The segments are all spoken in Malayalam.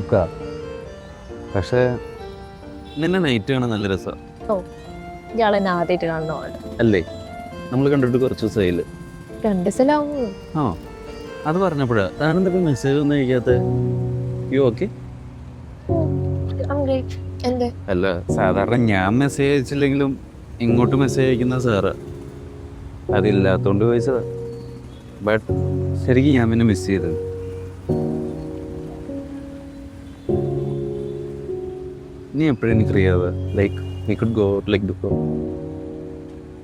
ലുക്കാ. പക്ഷേ നിന്നെ നൈറ്റ് കാണാൻ നല്ല രസമാണ്. ഓ, ഇയാളെന്നെ ആദ്യമായിട്ട് കാണുന്ന പോലെ അല്ലേ? നമ്മൾ കണ്ടിട്ട് കുറച്ച് ദിവസമായില്ല. 2 ദിവസമാവും. ആ, അത് പറഞ്ഞപ്പോഴാ താനെന്തൊക്കെ മെസ്സേജ് ഒന്നും അയക്കാത്ത? You okay? എന്ത്? അല്ല, സാധാരണ ഞാൻ മെസ്സേജ് അയച്ചില്ലെങ്കിലും ഇങ്ങോട്ട് മെസ്സേജ് അയക്കുന്ന സാറ് അതില്ലാത്തോണ്ട് ചോദിച്ചതാ. ബട്ട് ശരിക്കും ഞാൻ പിന്നെ മിസ് ചെയ്തത്. നീ എപ്പോഴും എനിക്ക് ഫ്രീ ആവുക? Like we could go like before.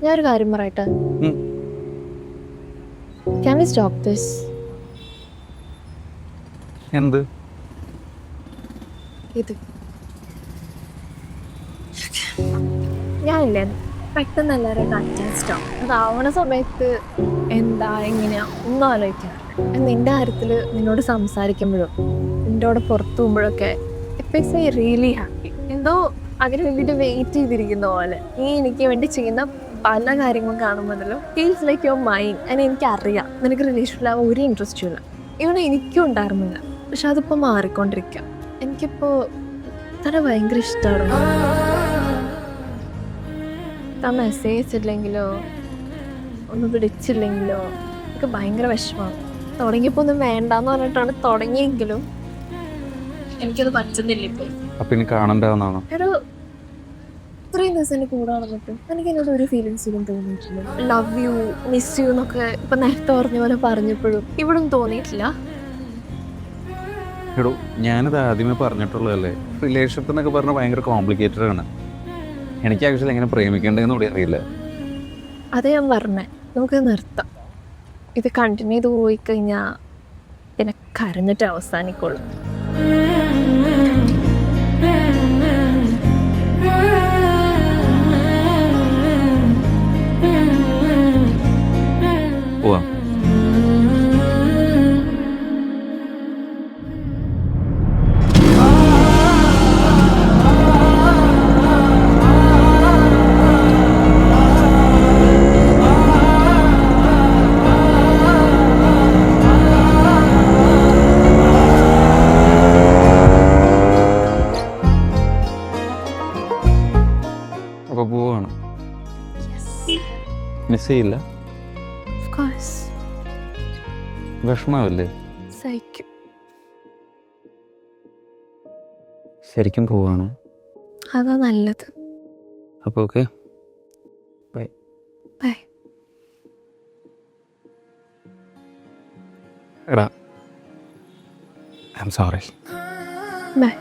ഞാനൊരു കാര്യം പറയട്ടെ. Can we stop this? എന്ത്? ഇത് ഞാനില്ലേ പെട്ടെന്ന് എല്ലാവരും അറ്റാച്ച്ഡ് ആവും. അതാവണ സമയത്ത് എന്താ എങ്ങനെയാ ഒന്നും ആലോചിക്കാം. നിന്റെ കാര്യത്തിൽ നിന്നോട് സംസാരിക്കുമ്പോഴും നിന്നോട് പുറത്തു പോകുമ്പോഴൊക്കെ it makes me really happy. എന്തോ അതിന് വേണ്ടിയിട്ട് വെയിറ്റ് ചെയ്തിരിക്കുന്ന പോലെ നീ എനിക്ക് വേണ്ടി ചെയ്യുന്ന പല കാര്യങ്ങളും കാണുമ്പോഴല്ലോ ഫീൽസ് ലൈക്ക് യുവർ മൈൻഡ്. അതിന് എനിക്കറിയാം നിനക്ക് റിലേഷനിലാവാൻ ഒരു ഇൻട്രസ്റ്റും ഇല്ല. ഇവിടെ എനിക്കും ഉണ്ടായിരുന്നില്ല. പക്ഷെ അതിപ്പോൾ മാറിക്കൊണ്ടിരിക്കുക. എനിക്കിപ്പോൾ തന്നെ ഭയങ്കര ഇഷ്ടമാണ്. താൻ മെസ്സേജ് അയച്ചില്ലെങ്കിലോ ഒന്ന് പിടിച്ചില്ലെങ്കിലോ എനിക്ക് ഭയങ്കര വിഷമമാണ്. തുടങ്ങിയപ്പോൾ ഒന്നും വേണ്ടാന്ന് പറഞ്ഞിട്ടാണ് തുടങ്ങിയെങ്കിലും എനിക്കത് പറ്റുന്നില്ല ഇപ്പോൾ. അപ്പം ഇനി കാണണ്ടാവുന്നതാണോ? ഒരു ഇത്രയും ദിവസം എൻ്റെ കൂടെ നടന്നിട്ട് എനിക്ക് എന്നോട് ഒരു ഫീലിങ്സിലും തോന്നിയിട്ടില്ല. ലവ് യു, മിസ് യു എന്നൊക്കെ ഇപ്പം നേരത്തെ പറഞ്ഞ പോലെ പറഞ്ഞപ്പോഴും ഇവിടെ ഒന്നും തോന്നിയിട്ടില്ല. എടോ, ഞാനത് ആദ്യമേ പറഞ്ഞിട്ടുള്ളതല്ലേ, റിലേഷൻഷിപ്പ് എന്നൊക്കെ പറഞ്ഞാൽ ഭയങ്കര കോംപ്ലിക്കേറ്റഡ് ആണ്. എനിക്ക് ആക്ച്വലി എങ്ങനെ പ്രേമിക്കേണ്ടതെന്ന് കൂടി അറിയില്ല. അതേ ഞാൻ പറഞ്ഞേ, നമുക്ക് നിർത്താം. ഇത് കണ്ടിന്യൂ ചെയ്ത് പോയി കഴിഞ്ഞാൽ പിന്നെ കരഞ്ഞിട്ട് അവസാനിക്കുള്ളൂ. പോവാം. അപ്പോൾ പോവാണ്. മിസ് ചെയ്യില്ല? Of course. വിഷമാവല്ലേ? സഹിക്കും. ശരിക്കും പോവാണ്. അതാ നല്ലത്. അപ്പോൾ ഓക്കെ, ബൈ. ബൈ. എടാ, ഐ ആം സോറി. ബൈ.